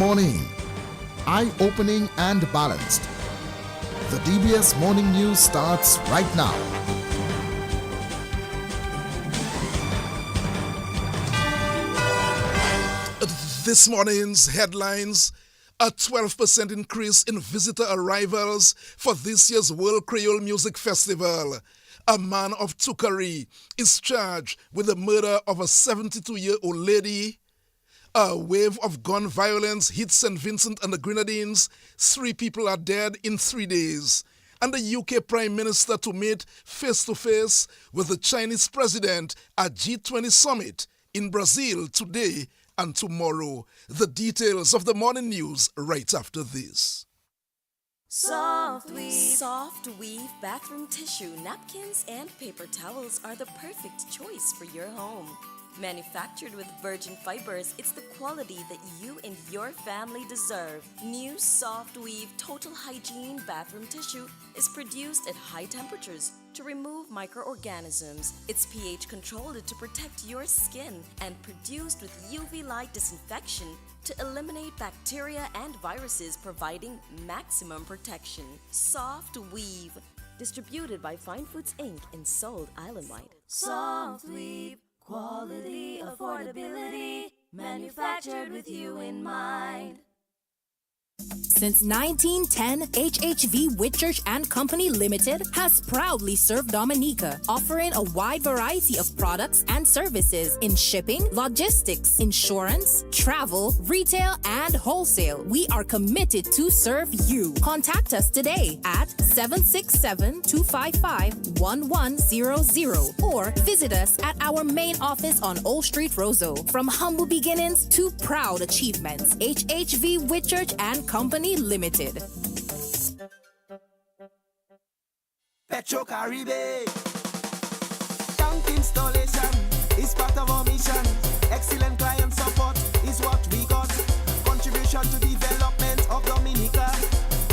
morning. Eye-opening and balanced. The DBS Morning News starts right now. This morning's headlines: a 12% increase in visitor arrivals for this year's World Creole Music Festival. A man of Tukari is charged with the murder of a 72-year-old lady. A wave of gun violence hits St. Vincent and the Grenadines. 3 people are dead in 3 days. And the UK Prime Minister to meet face-to-face with the Chinese President at G20 Summit in Brazil today and tomorrow. The details of the morning news right after this. Soft weave bathroom tissue, napkins, and paper towels are the perfect choice for your home. Manufactured with virgin fibers, it's the quality that you and your family deserve. New Soft Weave Total Hygiene Bathroom Tissue is produced at high temperatures to remove microorganisms. It's pH controlled to protect your skin and produced with UV light disinfection to eliminate bacteria and viruses, providing maximum protection. Soft Weave, distributed by Fine Foods Inc. and sold island-wide. Soft Weave. Quality, affordability, manufactured with you in mind. Since 1910, HHV Whitchurch and Company Limited has proudly served Dominica, offering a wide variety of products and services in shipping, logistics, insurance, travel, retail, and wholesale. We are committed to serve you. Contact us today at 767-255-1100 or visit us at our main office on Old Street, Roseau. From humble beginnings to proud achievements, HHV Whitchurch and Company Limited. Petro Caribe. Tank installation is part of our mission. Excellent client support is what we got. Contribution to development of Dominica.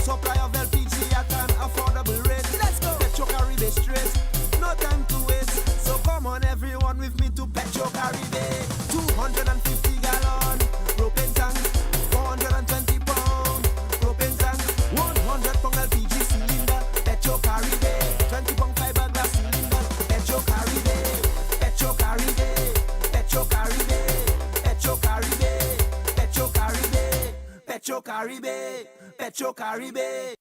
Supply of LPG at an affordable rate. Let's go. Petro Caribe straight. No time to waste. So come on everyone with me to Petro Caribe. 250 gallon propane tank. 420 pound propane tank. 100 pound LPG cylinder. Petro Caribe. 20 pound fiberglass cylinder. Petro Caribe. Petro Caribe. Petro Caribe. Petro Caribe. Petro Caribe. Petro Caribe. Petro Caribe.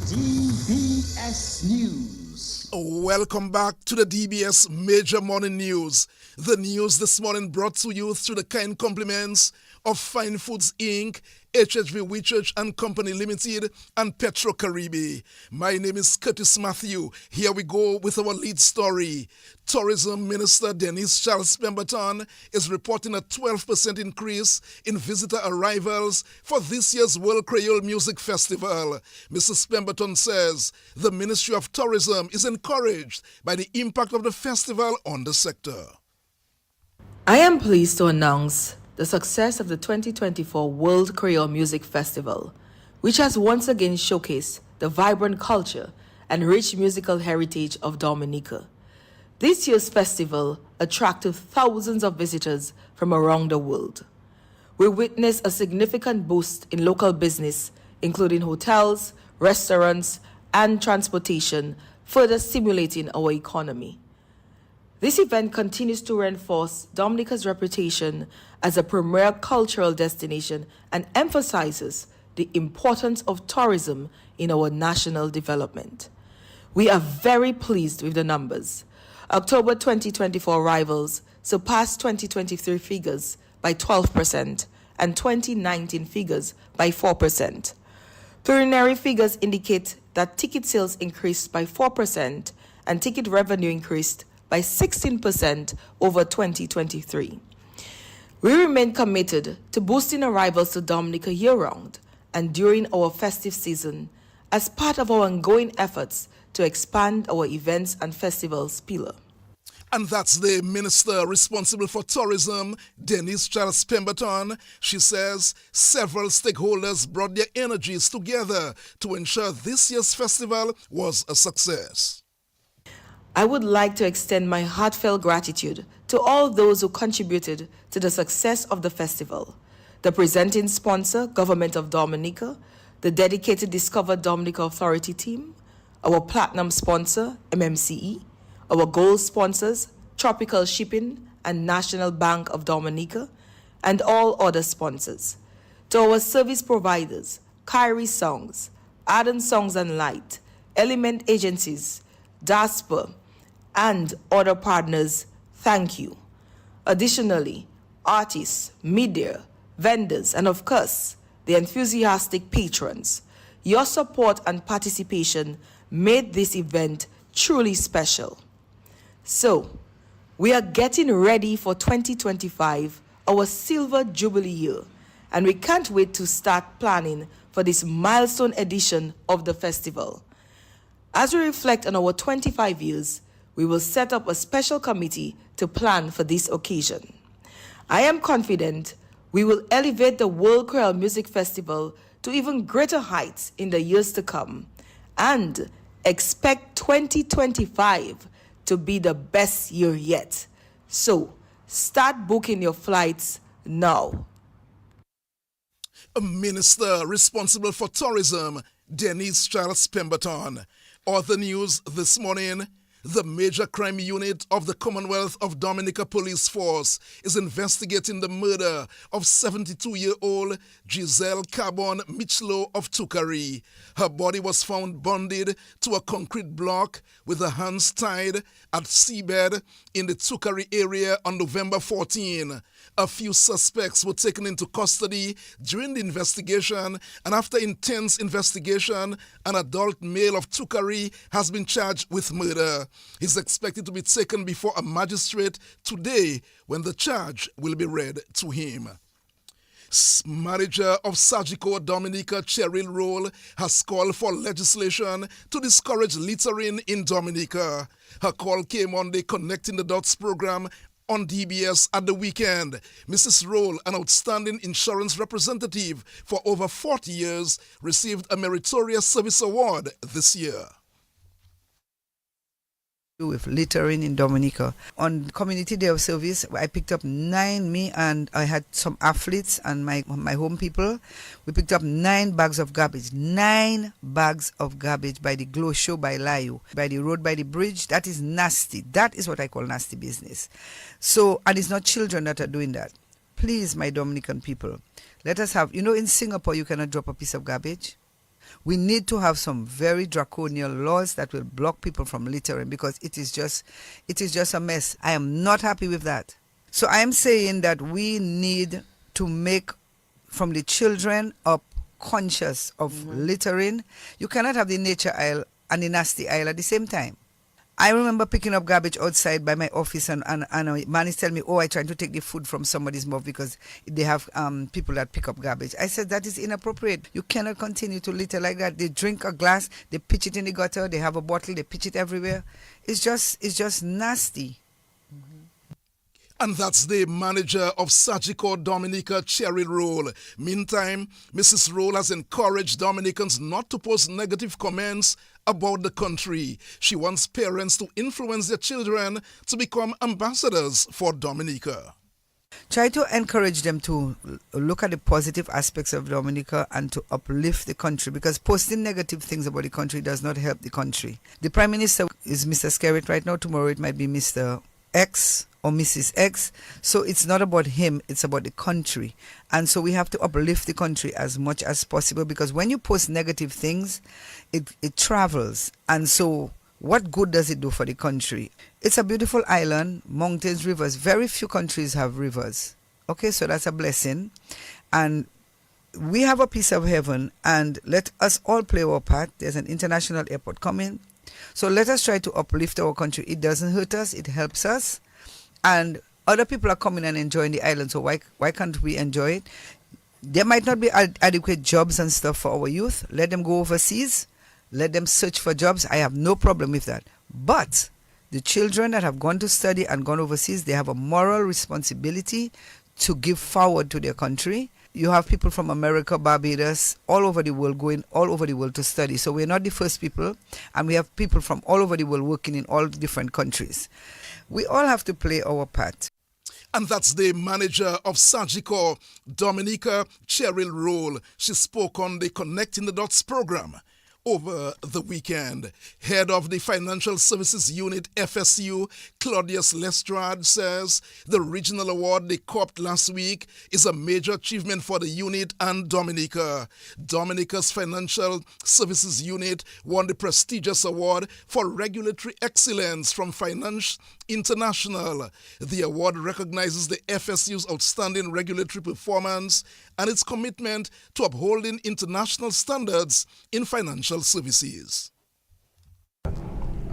DBS News. Welcome back to the DBS Major Morning News. The news this morning brought to you through the kind compliments of Fine Foods Inc., HHV Whitchurch and Company Limited, and Petro Caribe. My name is Curtis Matthew. Here we go with our lead story. Tourism Minister Denise Charles Pemberton is reporting a 12% increase in visitor arrivals for this year's World Creole Music Festival. Mrs. Pemberton says the Ministry of Tourism is encouraged by the impact of the festival on the sector. I am pleased to announce the success of the 2024 World Creole Music Festival, which has once again showcased the vibrant culture and rich musical heritage of Dominica. This year's festival attracted thousands of visitors from around the world. We witnessed a significant boost in local business, including hotels, restaurants, and transportation, further stimulating our economy. This event continues to reinforce Dominica's reputation as a premier cultural destination and emphasizes the importance of tourism in our national development. We are very pleased with the numbers. October 2024 arrivals surpassed 2023 figures by 12% and 2019 figures by 4%. Preliminary figures indicate that ticket sales increased by 4% and ticket revenue increased by 16% over 2023. We remain committed to boosting arrivals to Dominica year-round and during our festive season as part of our ongoing efforts to expand our events and festivals pillar. And that's the minister responsible for tourism, Denise Charles Pemberton. She says several stakeholders brought their energies together to ensure this year's festival was a success. I would like to extend my heartfelt gratitude to all those who contributed to the success of the festival. The presenting sponsor, Government of Dominica, the dedicated Discover Dominica Authority team, our platinum sponsor, MMCE, our gold sponsors, Tropical Shipping and National Bank of Dominica, and all other sponsors. To our service providers, Kyrie Songs, Arden Songs and Light, Element Agencies, Dasper, and other partners, thank you. Additionally, artists, media, vendors, and of course, the enthusiastic patrons, your support and participation made this event truly special. So, we are getting ready for 2025, our Silver Jubilee year, and we can't wait to start planning for this milestone edition of the festival. As we reflect on our 25 years, we will set up a special committee to plan for this occasion. I am confident we will elevate the World Creole Music Festival to even greater heights in the years to come, and expect 2025 to be the best year yet. So, start booking your flights now. A minister responsible for tourism, Denise Charles Pemberton. Other news this morning: the Major Crime Unit of the Commonwealth of Dominica Police Force is investigating the murder of 72-year-old Giselle Carbon Michlo of Tukari. Her body was found bonded to a concrete block with her hands tied at seabed in the Tukari area on November 14. A few suspects were taken into custody during the investigation, and after intense investigation, an adult male of Tukari has been charged with murder. He's expected to be taken before a magistrate today when the charge will be read to him. Manager of Sagicor Dominica, Cheryl Roll, has called for legislation to discourage littering in Dominica. Her call came on the Connecting the Dots program on DBS at the weekend. Mrs. Roll, an outstanding insurance representative for over 40 years, received a Meritorious Service Award this year. With littering in Dominica. On Community Day of Service, I picked up me and I had some athletes and my home people. We picked up 9 bags of garbage. 9 bags of garbage by the Glow Show by Layo, by the road, by the bridge. That is nasty. That is what I call nasty business. So, and it's not children that are doing that. Please, my Dominican people, let us have, in Singapore you cannot drop a piece of garbage. We need to have some very draconian laws that will block people from littering, because it is just a mess. I am not happy with that. So I am saying that we need to make from the children up conscious of littering. You cannot have the nature aisle and the nasty aisle at the same time. I remember picking up garbage outside by my office, and a man is telling me, I tried to take the food from somebody's mouth because they have people that pick up garbage. I said, that is inappropriate. You cannot continue to litter like that. They drink a glass, they pitch it in the gutter, they have a bottle, they pitch it everywhere. It's just nasty. And that's the manager of Sagicor Dominica, Cheryl Roll. Meantime, Mrs. Roll has encouraged Dominicans not to post negative comments about the country. She wants parents to influence their children to become ambassadors for Dominica. Try to encourage them to look at the positive aspects of Dominica and to uplift the country, because posting negative things about the country does not help the country. The Prime Minister is Mr. Skerritt right now. Tomorrow it might be Mr. X or Mrs. X. So it's not about him, it's about the country. And so we have to uplift the country as much as possible, because when you post negative things, it travels. And so what good does it do for the country? It's a beautiful island, mountains, rivers. Very few countries have rivers. Okay, so that's a blessing. And we have a piece of heaven, and let us all play our part. There's an international airport coming. So let us try to uplift our country. It doesn't hurt us, it helps us. And other people are coming and enjoying the island, so why can't we enjoy it? There might not be adequate jobs and stuff for our youth. Let them go overseas. Let them search for jobs. I have no problem with that. But the children that have gone to study and gone overseas, they have a moral responsibility to give forward to their country. You have people from America, Barbados, all over the world going all over the world to study. So we're not the first people, and we have people from all over the world working in all different countries. We all have to play our part. And that's the manager of Sagicor, Dominica Cheryl Roll. She spoke on the Connecting the Dots program over the weekend. Head of the Financial Services Unit, FSU, Claudius Lestrade, says the regional award they copped last week is a major achievement for the unit and Dominica. Dominica's Financial Services Unit won the prestigious award for regulatory excellence from Finance International. The award recognizes the FSU's outstanding regulatory performance and its commitment to upholding international standards in financial services.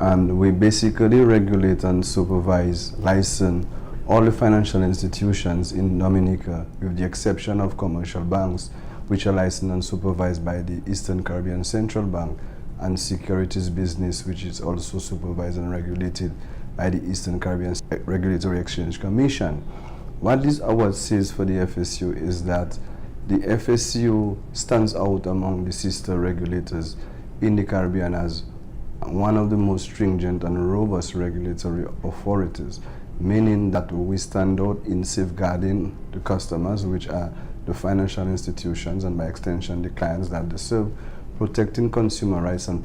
And we basically regulate and supervise, license all the financial institutions in Dominica, with the exception of commercial banks, which are licensed and supervised by the Eastern Caribbean Central Bank, and securities business, which is also supervised and regulated by the Eastern Caribbean Regulatory Exchange Commission. What this award says for the FSU is that the FSU stands out among the sister regulators in the Caribbean as one of the most stringent and robust regulatory authorities, meaning that we stand out in safeguarding the customers, which are the financial institutions and by extension the clients that they serve, protecting consumer rights and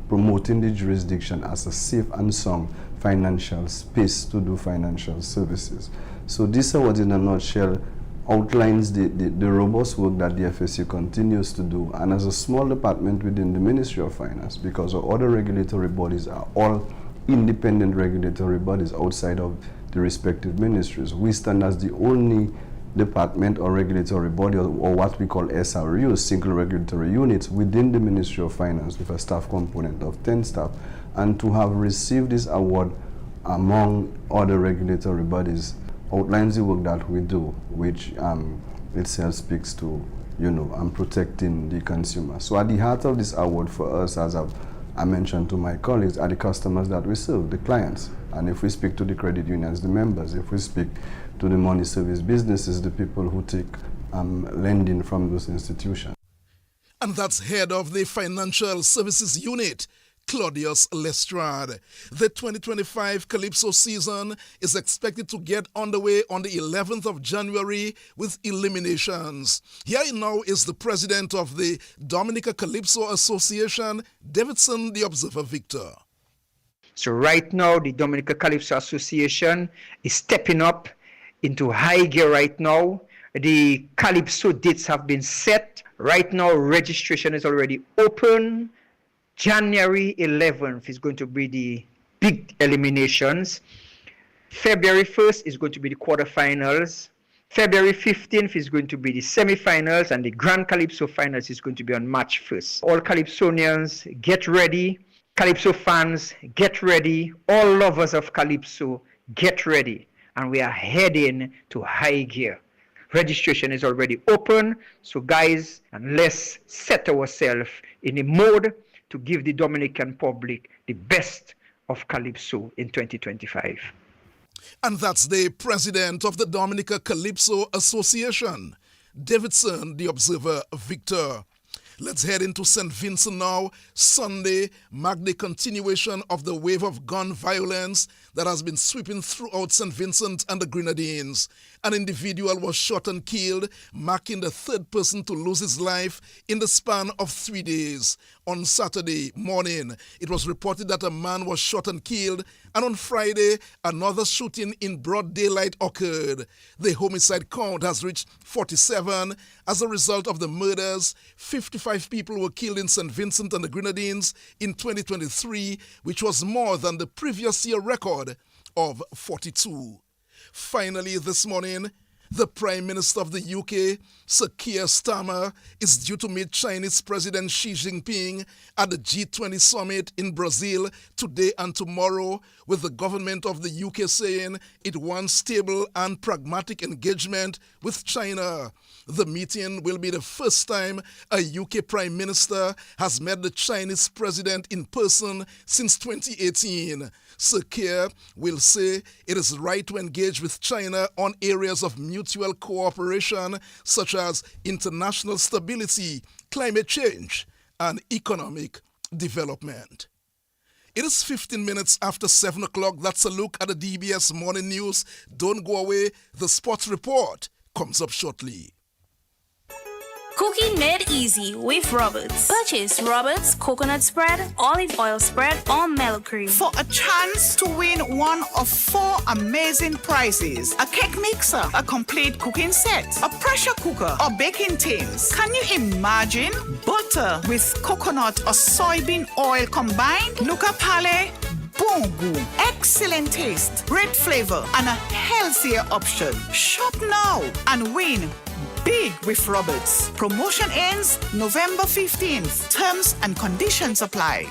promoting the jurisdiction as a safe and sound financial space to do financial services. So this award in a nutshell outlines the robust work that the FSU continues to do, and as a small department within the Ministry of Finance, because our other regulatory bodies are all independent regulatory bodies outside of the respective ministries. We stand as the only department or regulatory body, or what we call SRUs, single regulatory units, within the Ministry of Finance with a staff component of 10 staff. And to have received this award among other regulatory bodies outlines the work that we do, which itself speaks to, protecting the consumer. So at the heart of this award for us, as I mentioned to my colleagues, are the customers that we serve, the clients. And if we speak to the credit unions, the members. If we speak to the money service businesses, the people who take lending from those institutions. And that's head of the Financial Services Unit, Claudius Lestrade. The 2025 Calypso season is expected to get underway on the 11th of January with eliminations. Here now is the president of the Dominica Calypso Association, Davidson the Observer Victor. So right now, the Dominica Calypso Association is stepping up into high gear right now. The Calypso dates have been set. Right now, registration is already open. January 11th is going to be the big eliminations. February 1st is going to be the quarterfinals. February 15th is going to be the semifinals, and the Grand Calypso finals is going to be on March 1st. All Calypsonians, get ready. Calypso fans, get ready. All lovers of Calypso, get ready. And we are heading to high gear. Registration is already open. So guys, and let's set ourselves in a mode to give the Dominican public the best of Calypso in 2025. And that's the president of the Dominica Calypso Association, Davidson the Observer Victor. Let's head into St. Vincent now. Sunday marked the continuation of the wave of gun violence that has been sweeping throughout St. Vincent and the Grenadines. An individual was shot and killed, marking the third person to lose his life in the span of 3 days. On Saturday morning, it was reported that a man was shot and killed, and on Friday, another shooting in broad daylight occurred. The homicide count has reached 47. As a result of the murders, 55 people were killed in St. Vincent and the Grenadines in 2023, which was more than the previous year record of 42. Finally, this morning, the Prime Minister of the UK, Sir Keir Starmer, is due to meet Chinese President Xi Jinping at the G20 summit in Brazil today and tomorrow, with the government of the UK saying it wants stable and pragmatic engagement with China. The meeting will be the first time a UK Prime Minister has met the Chinese President in person since 2018. Sir Keir will say it is right to engage with China on areas of mutual cooperation such as international stability, climate change, and economic development. It is 15 minutes after 7 o'clock. That's a look at the DBS morning news. Don't go away. The sports report comes up shortly. Cooking made easy with Roberts. Purchase Roberts coconut spread, olive oil spread, or mellow cream for a chance to win one of 4 amazing prizes: a cake mixer, a complete cooking set, a pressure cooker, or baking tins. Can you imagine butter with coconut or soybean oil combined? Nuka Pale. Boom, boom. Excellent taste, great flavor, and a healthier option. Shop now and win big with Roberts. Promotion ends November 15th. Terms and conditions apply.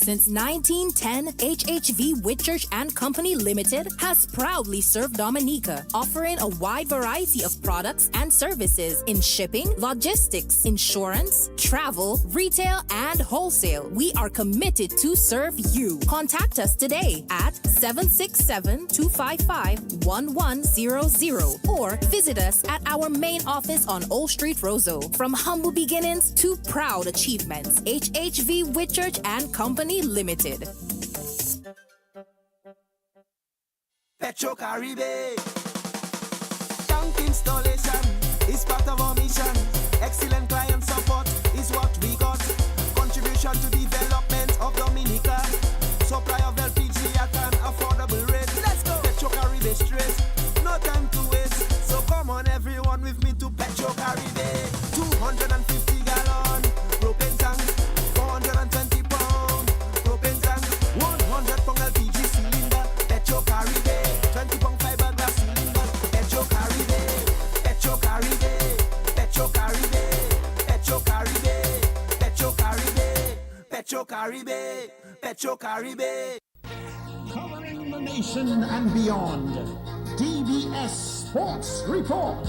Since 1910, HHV Whitchurch and Company Limited has proudly served Dominica, offering a wide variety of products and services in shipping, logistics, insurance, travel, retail, and wholesale. We are committed to serve you. Contact us today at 767-255-1100 or visit us at our main office on Old Street, Roseau. From humble beginnings to proud achievements, HHV Whitchurch and Company Limited. Petro Caribe. Tank installation is part of our mission. Excellent client support is what we got. Contribution to development of Dominica. Supply of LPG at an affordable rate. Let's go. Petro Caribe straight. No time to waste. So come on everyone with me to Petro Caribe. 250 gallon propane tank. 420 pound propane tank. 100 pound LPG cylinder. Petro Caribe. 20 pound fiberglass cylinder. Petro Caribe. Petro Caribe. Petro Caribe. Petro Caribe. Petro Caribe. Petro Caribe. Petro Caribe. Covering the nation and beyond. DBS Sports Report.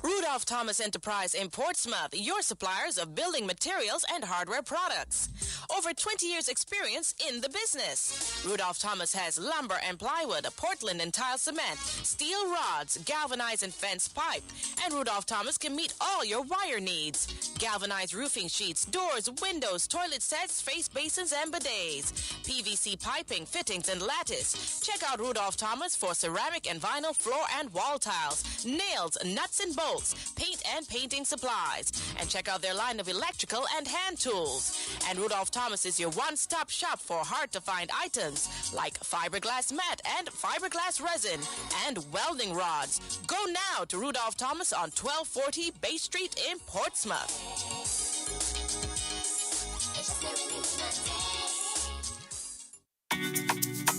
Rudolph Thomas Enterprise in Portsmouth, your suppliers of building materials and hardware products. Over 20 years experience in the business. Rudolph Thomas has lumber and plywood, Portland and tile cement, steel rods, galvanized and fenced pipe. And Rudolph Thomas can meet all your wire needs. Galvanized roofing sheets, doors, windows, toilet sets, face basins and bidets. PVC piping, fittings and lattice. Check out Rudolph Thomas for ceramic and vinyl floor and wall tiles, nails, nuts and bolts, paint and painting supplies. And check out their line of electrical and hand tools. And Rudolph Thomas is your one-stop shop for hard-to-find items like fiberglass mat and fiberglass resin and welding rods. Go now to Rudolph Thomas on 1240 Bay Street in Portsmouth.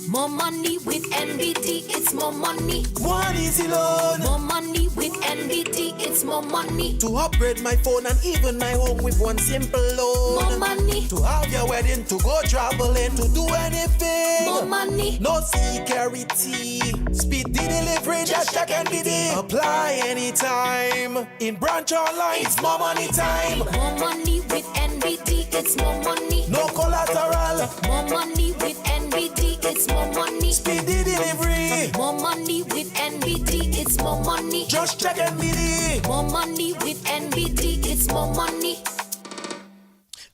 More money with NBT, it's more money. One easy loan. More money with NBT, it's more money. To upgrade my phone and even my home with one simple loan. More money. To have your wedding, to go traveling, to do anything. More money. No security. Speed the delivery, just check NBT. Apply anytime. In branch online, it's more money time. More money with NBT, it's more money. No collateral. More money with NBT, it's more money. Speedy delivery. More money with NBT, it's more money. Just check NBT. More money with NBT, it's more money.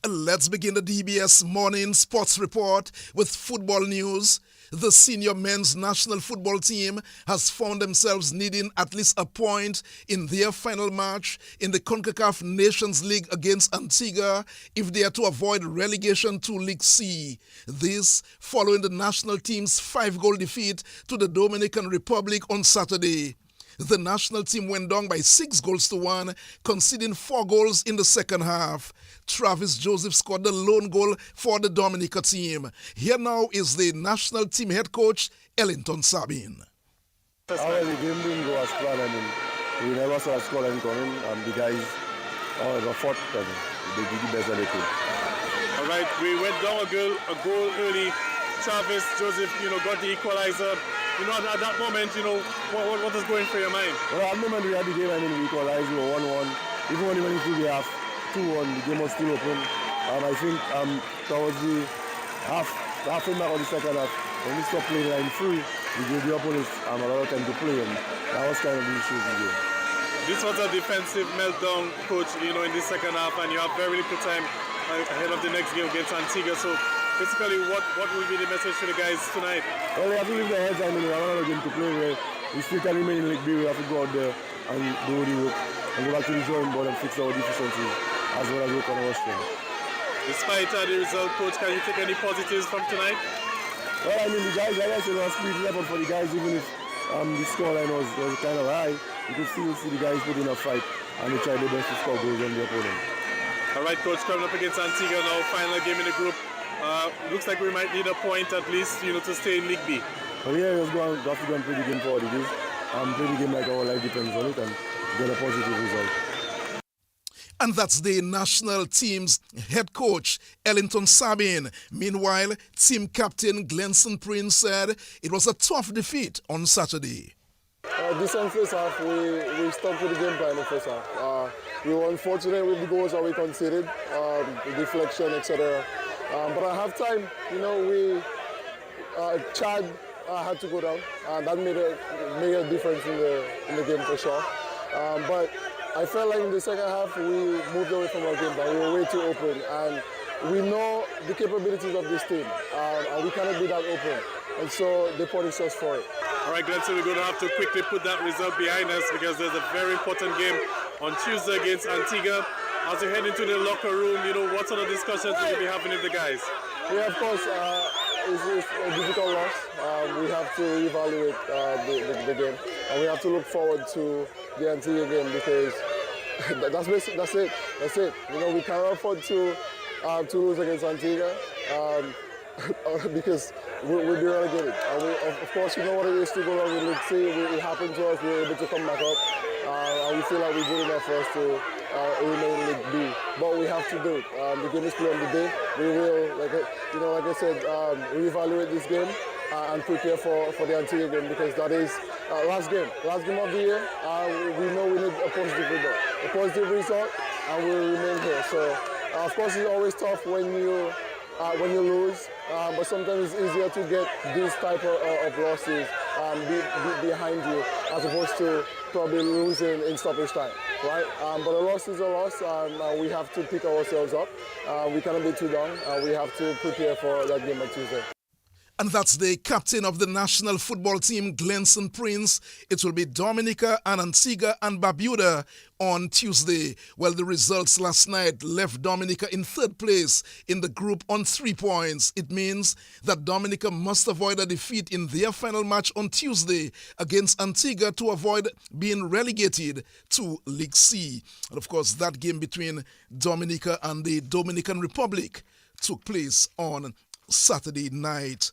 Let's begin the DBS Morning Sports Report with football news. The senior men's national football team has found themselves needing at least a point in their final match in the CONCACAF Nations League against Antigua if they are to avoid relegation to League C. This following the national team's 5-goal defeat to the Dominican Republic on Saturday. The national team went down by 6-1, conceding 4 goals in the second half. Travis Joseph scored the lone goal for the Dominica team. Here now is the national team head coach, Ellington Sabin. The game didn't go as planned. We never saw a score coming. The guys, however, fought and they did the best that they could. All right, we went down a goal early. Travis Joseph, got the equalizer. At that moment, what was going through your mind? Well, at the moment we had the game, we equalized, we were 1-1. Even when we went into the half, 2-1, the game was still open. I think towards the halfway mark of the second half, when we stopped playing line free, we gave the opponents a lot of time to play, and that was kind of the issue of the game. This was a defensive meltdown, coach, in the second half, and you have very little time ahead of the next game against Antigua. So basically, what will be the message to the guys tonight? Well, we have to leave their heads down. We have another game to play where we still can remain in League B. We have to go out there and do the work and go back to the drawing board and fix our deficiencies as well as work on our strength. Despite the result, coach, can you take any positives from tonight? Well, I mean, the guys, like I said, was speed level for the guys, even if the scoreline was kind of high. You could still see the guys put in a fight and they tried their best to score goals on the opponent. All right, coach, coming up against Antigua now, final game in the group. Looks like we might need a point at least, to stay in League B. Well, yeah, we have to go and play the game for what it is. Play the game like our life depends on it and get a positive result. And that's the national team's head coach, Ellington Sabin. Meanwhile, team captain Glenson Prince said it was a tough defeat on Saturday. This on first half, we stuck with the game plan in first half. We were unfortunate with the goals that we conceded, the deflection, etc. But at halftime, Chad had to go down, and that made a difference in the game for sure. But I felt like in the second half we moved away from our game plan. We were way too open, and we know the capabilities of this team, and we cannot be that open. And so they punished us for it. All right, Glenn, so we're going to have to quickly put that result behind us because there's a very important game on Tuesday against Antigua. As you head into the locker room, what sort of discussions will you be having with the guys? Yeah, of course, it's a difficult loss. We have to evaluate the game, and we have to look forward to the Antigua game because that's it. We cannot afford to lose against Antigua. Because we'll be relegated. Of course, you know what it is to go down with League C. It happened to us. We were able to come back up. And we feel like we're good enough for us to remain in League B. But we have to do it. The game is played on the day. We will, like I said, reevaluate this game and prepare for the Antigua game because that is last game of the year. We know we need a positive result, and we'll remain here. So, of course, it's always tough when you lose, but sometimes it's easier to get these type of losses behind you as opposed to probably losing in stoppage time, right? But a loss is a loss, and we have to pick ourselves up. We cannot be too down. We have to prepare for that game on Tuesday. And that's the captain of the national football team, Glenson Prince. It will be Dominica and Antigua and Barbuda on Tuesday. Well, the results last night left Dominica in third place in the group on 3 points. It means that Dominica must avoid a defeat in their final match on Tuesday against Antigua to avoid being relegated to League C. And of course, that game between Dominica and the Dominican Republic took place on Saturday night.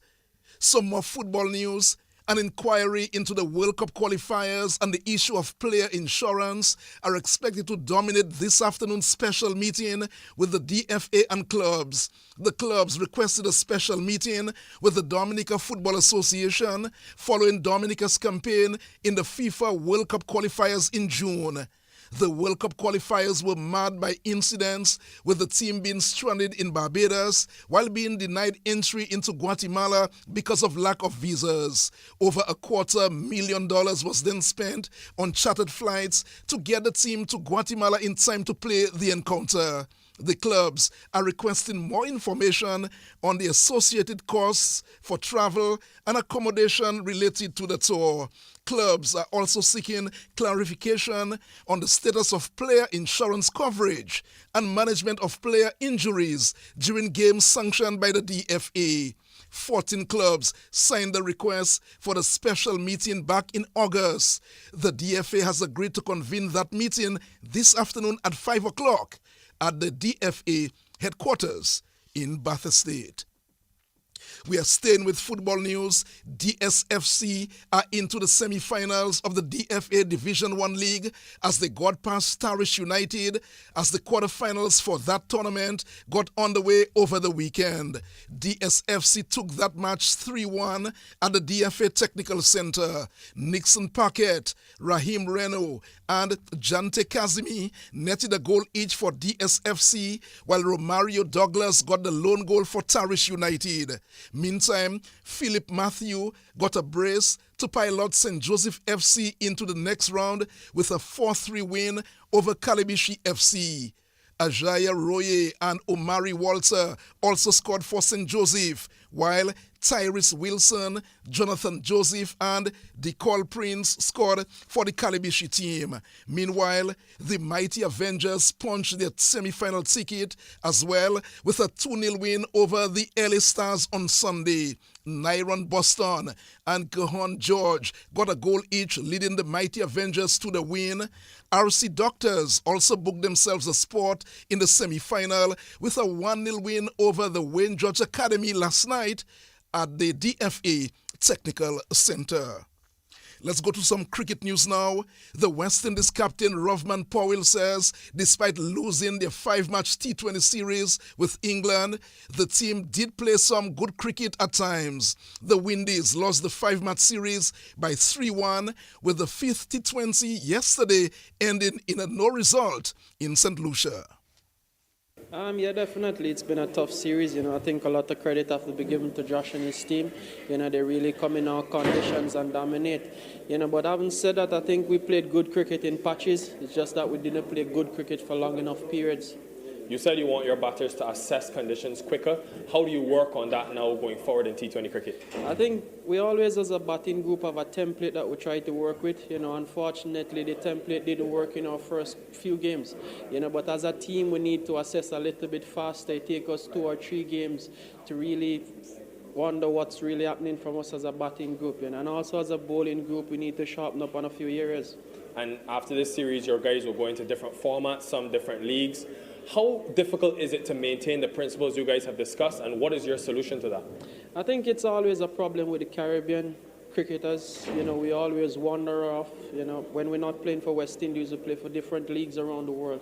Some more football news. An inquiry into the World Cup qualifiers and the issue of player insurance are expected to dominate this afternoon's special meeting with the DFA and clubs. The clubs requested a special meeting with the Dominica Football Association following Dominica's campaign in the FIFA World Cup qualifiers in June. The World Cup qualifiers were marred by incidents with the team being stranded in Barbados while being denied entry into Guatemala because of lack of visas. Over $250,000 was then spent on chartered flights to get the team to Guatemala in time to play the encounter. The clubs are requesting more information on the associated costs for travel and accommodation related to the tour. Clubs are also seeking clarification on the status of player insurance coverage and management of player injuries during games sanctioned by the DFA. 14 clubs signed the request for the special meeting back in August. The DFA has agreed to convene that meeting this afternoon at 5 o'clock at the DFA headquarters in Bath Estate. We are staying with football news. DSFC are into the semi-finals of the DFA Division 1 League as they got past Tarish United as the quarterfinals for that tournament got underway over the weekend. DSFC took that match 3-1 at the DFA Technical Center. Nixon Paquette, Raheem Reno, and Jante Kazimi netted a goal each for DSFC, while Romario Douglas got the lone goal for Tarish United. Meantime, Philip Matthew got a brace to pilot St. Joseph FC into the next round with a 4-3 win over Kalibishi FC. Ajaya Roye and Omari Walter also scored for St. Joseph, while Tyrese Wilson, Jonathan Joseph, and DeCole Prince scored for the Kalibishi team. Meanwhile, the Mighty Avengers punched their semi-final ticket as well with a 2-0 win over the LA Stars on Sunday. Nyron Boston and Cajon George got a goal each, leading the Mighty Avengers to the win. RC Doctors also booked themselves a spot in the semi-final with a 1-0 win over the Wayne George Academy last night at the DFA Technical Center. Let's go to some cricket news now. The West Indies captain Rovman Powell says despite losing their 5-match T20 series with England, the team did play some good cricket at times. The Windies lost the 5-match series by 3-1 with the 5th T20 yesterday ending in a no result in St. Lucia. Yeah, definitely. It's been a tough series. I think a lot of credit have to be given to Josh and his team. They really come in our conditions and dominate. But having said that, I think we played good cricket in patches. It's just that we didn't play good cricket for long enough periods. You said you want your batters to assess conditions quicker. How do you work on that now going forward in T20 cricket? I think we always, as a batting group, have a template that we try to work with. Unfortunately, the template didn't work in our first few games. But as a team, we need to assess a little bit faster. It takes us 2 or 3 games to really wonder what's really happening from us as a batting group. And also as a bowling group, we need to sharpen up on a few areas. And after this series, your guys will go into different formats, some different leagues. How difficult is it to maintain the principles you guys have discussed, and what is your solution to that? I think it's always a problem with the Caribbean cricketers. We always wander off. When we're not playing for West Indies, we play for different leagues around the world.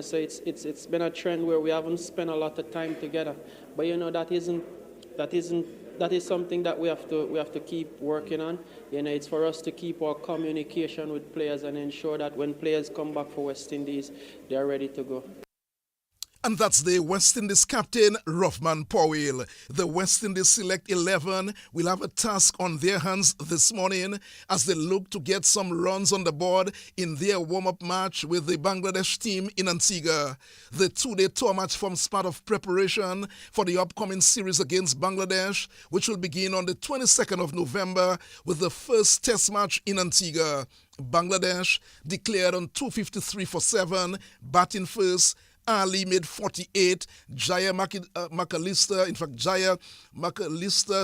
So it's been a trend where we haven't spent a lot of time together. But that is something that we have to keep working on. It's for us to keep our communication with players and ensure that when players come back for West Indies, they are ready to go. And that's the West Indies captain, Rovman Powell. The West Indies Select 11 will have a task on their hands this morning as they look to get some runs on the board in their warm-up match with the Bangladesh team in Antigua. The 2-day tour match forms part of preparation for the upcoming series against Bangladesh, which will begin on the 22nd of November with the first test match in Antigua. Bangladesh declared on 253 for 7, batting first. Ali made 48. Jaya McAllister,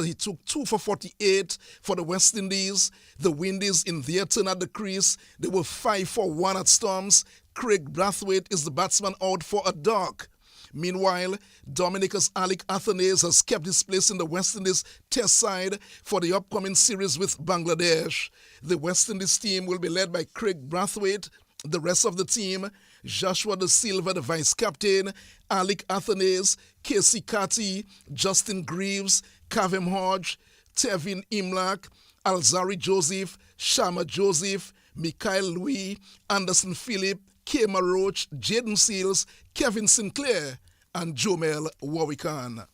he took 2 for 48 for the West Indies. The Windies, in their turn at the crease, they were 5 for 1 at Storms. Craig Brathwaite is the batsman out for a duck. Meanwhile, Dominica's Alec Athanaze has kept his place in the West Indies test side for the upcoming series with Bangladesh. The West Indies team will be led by Craig Brathwaite. The rest of the team, Joshua De Silva, the vice-captain, Alec Athanaze, Casey Cati, Justin Greaves, Kavem Hodge, Tevin Imlak, Alzari Joseph, Shama Joseph, Mikhail Louis, Anderson Phillip, Kema Roach, Jaden Seals, Kevin Sinclair, and Jomel Wawikan.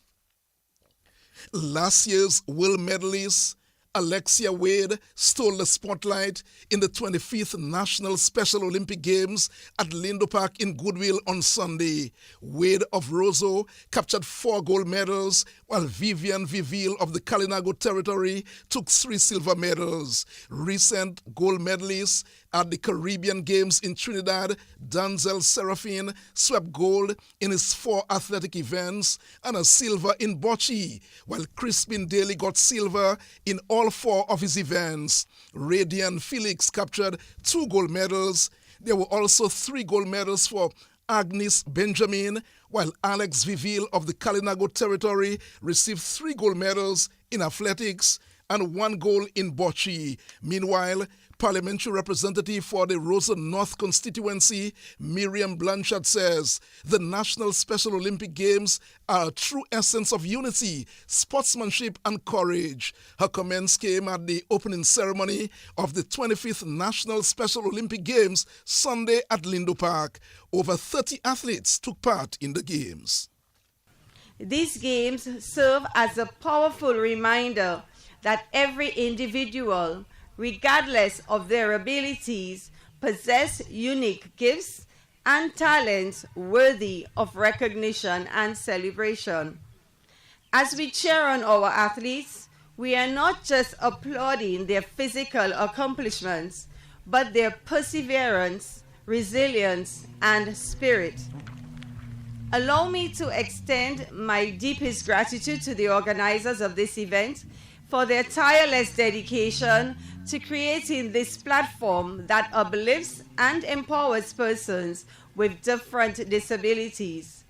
Last year's world medalist Alexia Wade stole the spotlight in the 25th National Special Olympic Games at Lindo Park in Goodwill on Sunday. Wade of Roseau captured 4 gold medals, while Vivian Viville of the Kalinago Territory took 3 silver medals. Recent gold medalists at the Caribbean Games in Trinidad, Denzel Serafin swept gold in his 4 athletic events and a silver in bocce, while Crispin Daly got silver in all 4 of his events. Radian Felix captured 2 gold medals. There were also 3 gold medals for Agnes Benjamin, while Alex Viville of the Kalinago territory received 3 gold medals in athletics and 1 gold in bocce. Meanwhile, Parliamentary Representative for the Rosa North constituency, Miriam Blanchard, says the National Special Olympic Games are a true essence of unity, sportsmanship and courage. Her comments came at the opening ceremony of the 25th National Special Olympic Games Sunday at Lindo Park. Over 30 athletes took part in the Games. These games serve as a powerful reminder that every individual, regardless of their abilities, possess unique gifts and talents worthy of recognition and celebration. As we cheer on our athletes, we are not just applauding their physical accomplishments, but their perseverance, resilience, and spirit. Allow me to extend my deepest gratitude to the organizers of this event for their tireless dedication to creating this platform that uplifts and empowers persons with different disabilities.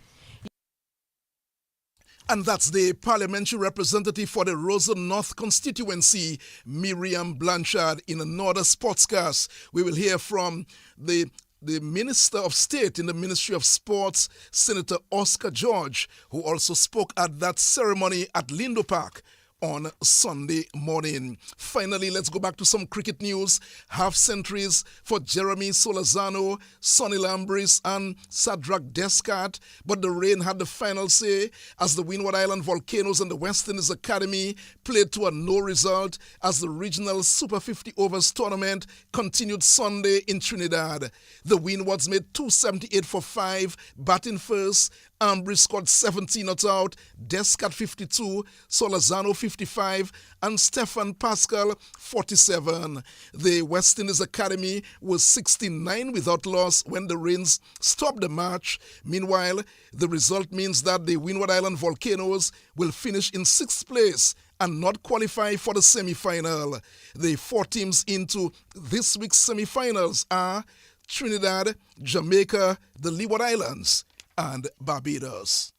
And that's the Parliamentary Representative for the Rosa North constituency, Miriam Blanchard. In another sportscast, we will hear from the Minister of State in the Ministry of Sports, Senator Oscar George, who also spoke at that ceremony at Lindo Park on Sunday morning. Finally, let's go back to some cricket news. Half centuries for Jeremy Solazano, Sonny Lambris and Sadrak Descartes, but the rain had the final say as the Windward Island Volcanoes and the West Indies Academy played to a no result as the regional Super 50 Overs tournament continued Sunday in Trinidad. The Windwards made 278 for 5, batting first. Ambry scored 17 not out, Descartes 52, Solazano 55, and Stefan Pascal 47. The West Indies Academy was 69 without loss when the rains stopped the match. Meanwhile, the result means that the Windward Island Volcanoes will finish in 6th place and not qualify for the semi-final. The 4 teams into this week's semi-finals are Trinidad, Jamaica, the Leeward Islands, and Barbados.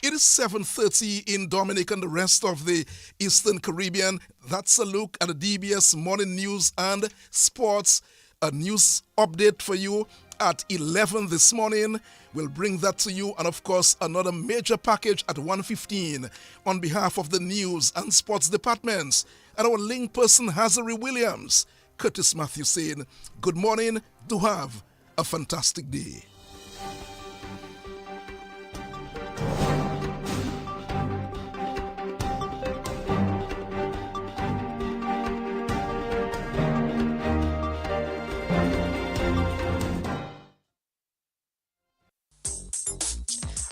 It is 7:30 in Dominica and the rest of the Eastern Caribbean. That's a look at the DBS Morning News and Sports. A news update for you at 11 this morning. We'll bring that to you, and of course another major package at 1:15 on behalf of the News and Sports departments and our link person Hazari Williams. Curtis Matthew saying good morning, do have a fantastic day.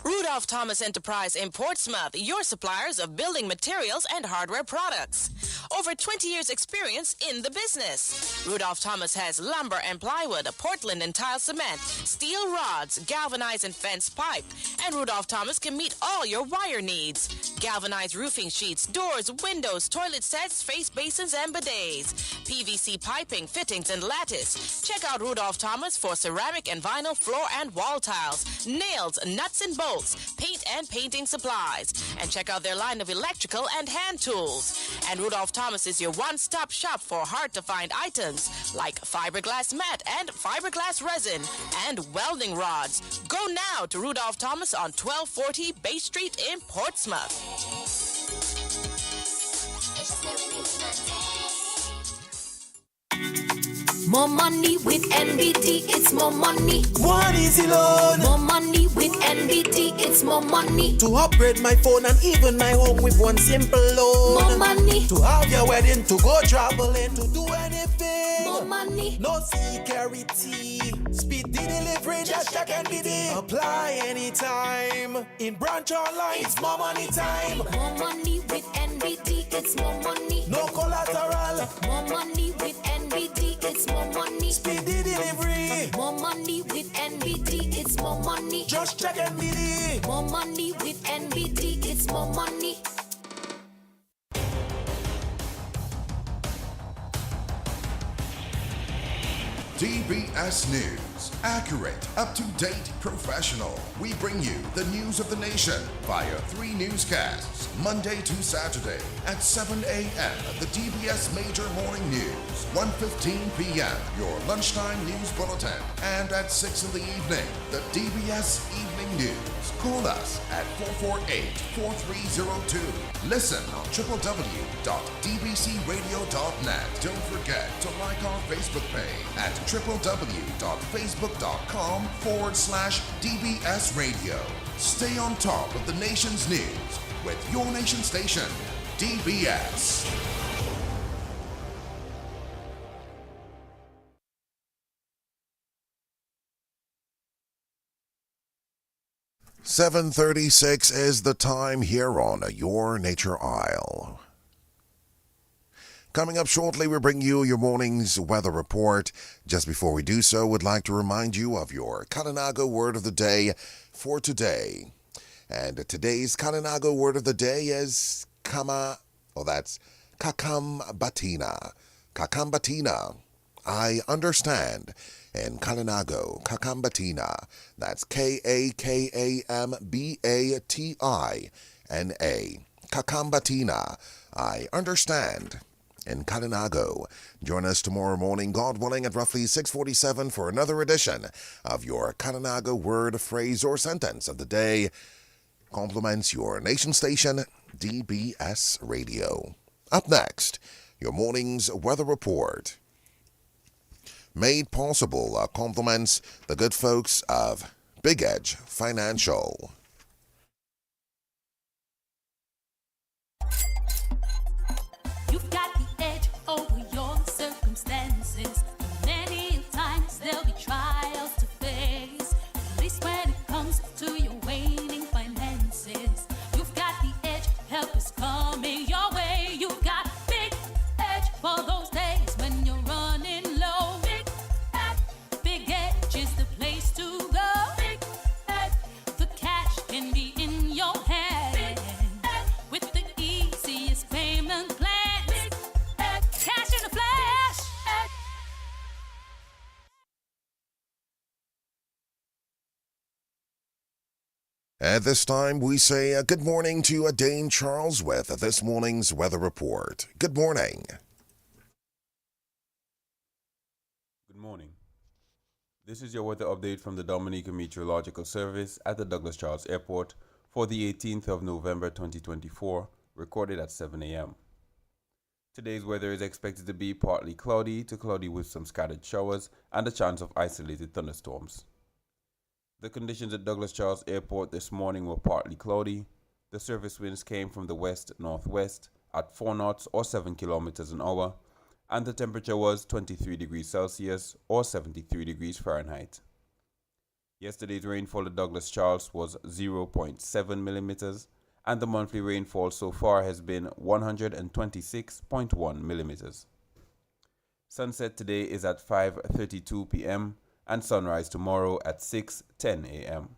Rudolph Thomas Enterprise in Portsmouth, your suppliers of building materials and hardware products. Over 20 years experience in the business. Rudolph Thomas has lumber and plywood, Portland and tile cement, steel rods, galvanized and fence pipe. And Rudolph Thomas can meet all your wire needs. Galvanized roofing sheets, doors, windows, toilet sets, face basins and bidets. PVC piping, fittings and lattice. Check out Rudolph Thomas for ceramic and vinyl floor and wall tiles, nails, nuts and bolts, paint and painting supplies. And check out their line of electrical and hand tools. And Rudolph Thomas is your one-stop shop for hard-to-find items like fiberglass mat and fiberglass resin and welding rods. Go now to Rudolph Thomas on 1240 Bay Street in Portsmouth. More money with NBT, it's more money. One easy loan. More money with NBT, it's more money. To upgrade my phone and even my home with one simple loan. More money. To have your wedding, to go traveling, to do anything. More money. No security. Speed the delivery, just check NBT. Apply anytime. In branch online, it's more money time. More money with NBT, it's more money. No collateral. More money with NBT, it's more money. Speed the delivery. More money with NBT, it's more money. Just check NBT. More money with NBT, it's more money. DBS DBS News. Accurate, up-to-date, professional. We bring you the news of the nation via 3 newscasts, Monday to Saturday at 7 a.m. The DBS Major Morning News, 1:15 p.m. Your lunchtime news bulletin, and at 6 in the evening, the DBS Evening News. Call us at 448-4302. Listen on www.dbcradio.net. Don't forget to like our Facebook page at www.facebook.com/DBS Radio. Stay on top of the nation's news with your nation station, DBS. "7:36 is the time here on Your Nature Isle. Coming up shortly, we bring you your morning's weather report. Just before we do so, we'd like to remind you of your Kalinago word of the day for today. And today's Kalinago word of the day is that's kakambatina. Kakambatina. I understand. In Kalinago, kakambatina. That's Kakambatina. Kakambatina. I understand. In Kalinago. Join us tomorrow morning, God willing, at roughly 6:47 for another edition of your Kalinago word, phrase, or sentence of the day. Compliments your nation station, DBS Radio. Up next, your morning's weather report. Made possible compliments the good folks of Big Edge Financial. You've got the edge over your circumstances. Many times there'll be trials to face. At least when it comes to your waning finances, you've got the edge. Help is coming your way. You've got Big Edge for those days when you're running low. Big Edge is the place to go. Big Edge, the cash can be in your hand with the easiest payment plan. Cash in a flash. At this time, we say good morning to Dane Charles with this morning's weather report. Good morning. Good morning. This is your weather update from the Dominica Meteorological Service at the Douglas Charles Airport for the 18th of November 2024, recorded at 7 a.m. Today's weather is expected to be partly cloudy to cloudy with some scattered showers and a chance of isolated thunderstorms. The conditions at Douglas Charles Airport this morning were partly cloudy. The surface winds came from the west-northwest at 4 knots or 7 kilometers an hour, and the temperature was 23 degrees Celsius or 73 degrees Fahrenheit. Yesterday's rainfall at Douglas Charles was 0.7 millimeters, and the monthly rainfall so far has been 126.1 millimeters. Sunset today is at 5:32 p.m. and sunrise tomorrow at 6:10 a.m.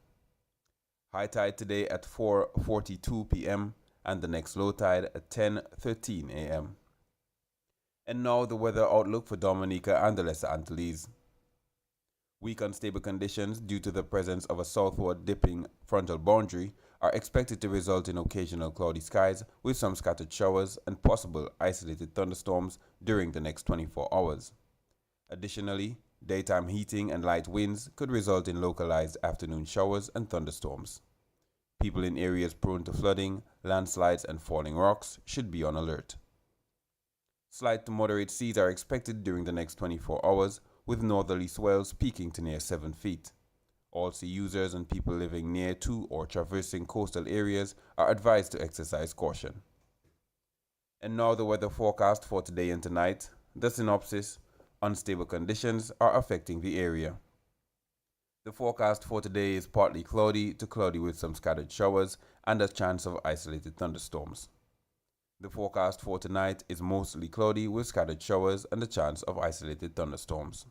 High tide today at 4:42 p.m. and the next low tide at 10:13 a.m. And now the weather outlook for Dominica and the Lesser Antilles. Weak unstable conditions due to the presence of a southward dipping frontal boundary are expected to result in occasional cloudy skies with some scattered showers and possible isolated thunderstorms during the next 24 hours. Additionally, daytime heating and light winds could result in localized afternoon showers and thunderstorms. People in areas prone to flooding, landslides, and falling rocks should be on alert. Slight to moderate seas are expected during the next 24 hours, with northerly swells peaking to near 7 feet. All sea users and people living near to or traversing coastal areas are advised to exercise caution. And now the weather forecast for today and tonight. The synopsis: unstable conditions are affecting the area. The forecast for today is partly cloudy to cloudy with some scattered showers and a chance of isolated thunderstorms. The forecast for tonight is mostly cloudy with scattered showers and a chance of isolated thunderstorms.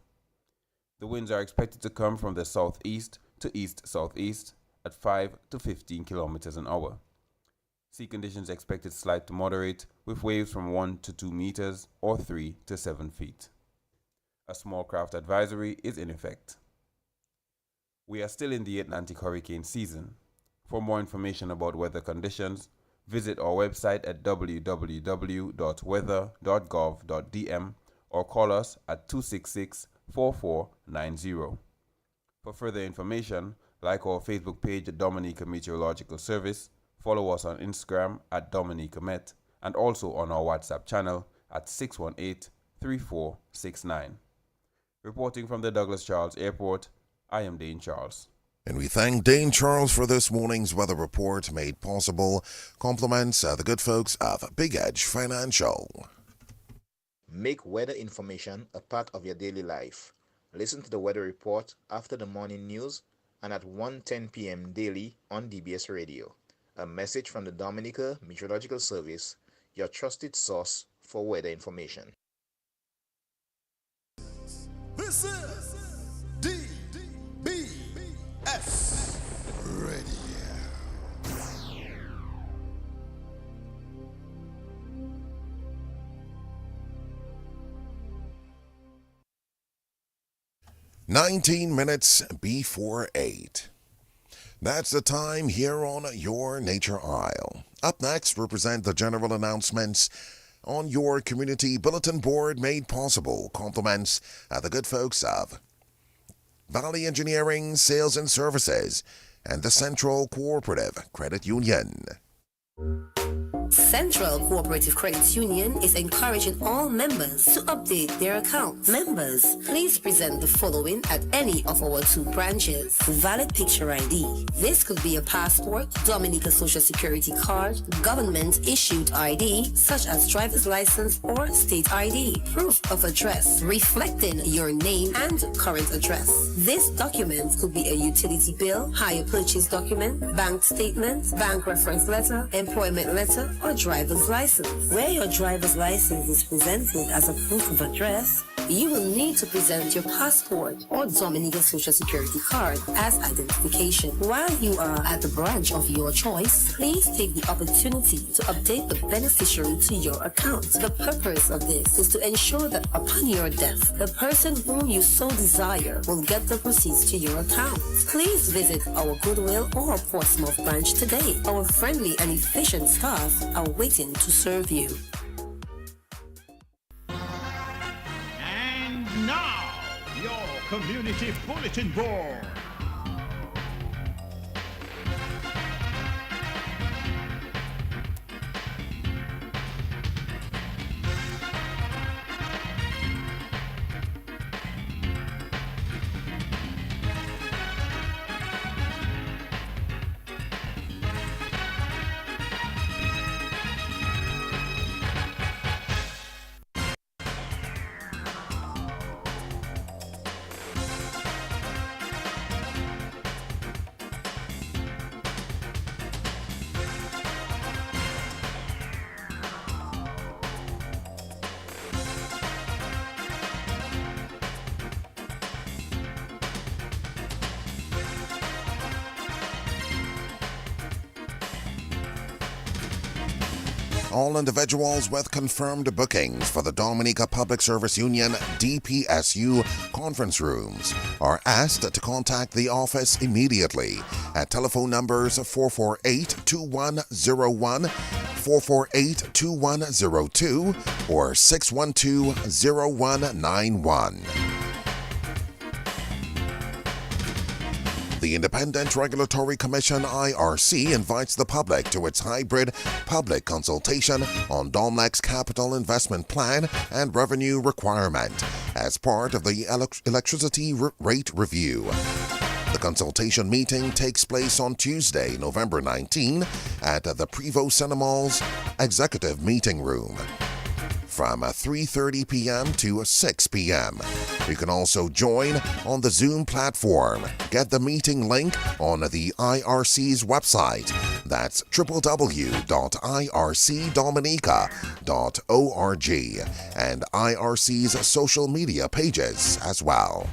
The winds are expected to come from the southeast to east-southeast at 5 to 15 kilometers an hour. Sea conditions expected slight to moderate with waves from 1 to 2 meters or 3 to 7 feet. A small craft advisory is in effect. We are still in the Atlantic hurricane season. For more information about weather conditions, visit our website at www.weather.gov.dm or call us at 266-4490. For further information, like our Facebook page at Dominica Meteorological Service, follow us on Instagram at Dominica Met, and also on our WhatsApp channel at 618-3469. Reporting from the Douglas Charles Airport, I am Dane Charles. And we thank Dane Charles for this morning's weather report made possible. Compliments the good folks of Big Edge Financial. Make weather information a part of your daily life. Listen to the weather report after the morning news and at 1:10 p.m. daily on DBS Radio. A message from the Dominica Meteorological Service, your trusted source for weather information. This is DBS Radio. "19 minutes before 8. That's the time here on your Nature Isle. Up next, represent the general announcements on your community bulletin board made possible. Compliments the good folks of Valley Engineering, Sales and Services, and the Central Cooperative Credit Union. Central Cooperative Credit Union is encouraging all members to update their accounts. Members, please present the following at any of our 2 branches. Valid picture ID. This could be a passport, Dominica Social Security card, government-issued ID, such as driver's license or state ID. Proof of address, reflecting your name and current address. This document could be a utility bill, hire purchase document, bank statement, bank reference letter, employment letter, or driver's license. Where your driver's license is presented as a proof of address, you will need to present your passport or Dominica Social Security card as identification. While you are at the branch of your choice, please take the opportunity to update the beneficiary to your account. The purpose of this is to ensure that upon your death, the person whom you so desire will get the proceeds to your account. Please visit our Goodwill or Portsmouth branch today. Our friendly and efficient staff are waiting to serve you. And now, your community bulletin board. All individuals with confirmed bookings for the Dominica Public Service Union DPSU conference rooms are asked to contact the office immediately at telephone numbers 448-2101, 448-2102, or 612-0191. The Independent Regulatory Commission IRC invites the public to its hybrid public consultation on DOMLEC's capital investment plan and revenue requirement as part of the electricity rate review. The consultation meeting takes place on Tuesday, November 19 at the Prevost Cinemal's Executive Meeting Room from 3:30 p.m. to 6 p.m. You can also join on the Zoom platform. Get the meeting link on the IRC's website. That's www.ircdominica.org and IRC's social media pages as well.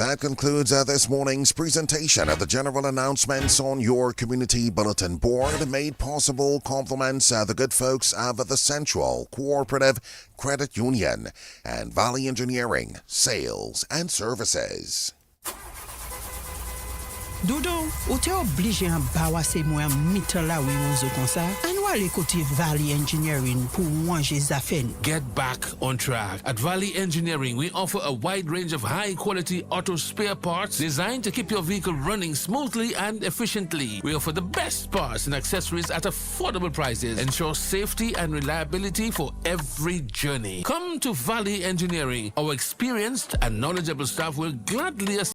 That concludes this morning's presentation of the general announcements on your community bulletin board, made possible compliments the good folks of the Central Cooperative Credit Union and Valley Engineering, Sales and Services. Dodo, ou te oblige an bawa se mwen mitan la we ouzo kon sa? An wale kote Valley Engineering pou wanje zafen. Get back on track. At Valley Engineering, we offer a wide range of high-quality auto spare parts designed to keep your vehicle running smoothly and efficiently. We offer the best parts and accessories at affordable prices. Ensure safety and reliability for every journey. Come to Valley Engineering. Our experienced and knowledgeable staff will gladly assist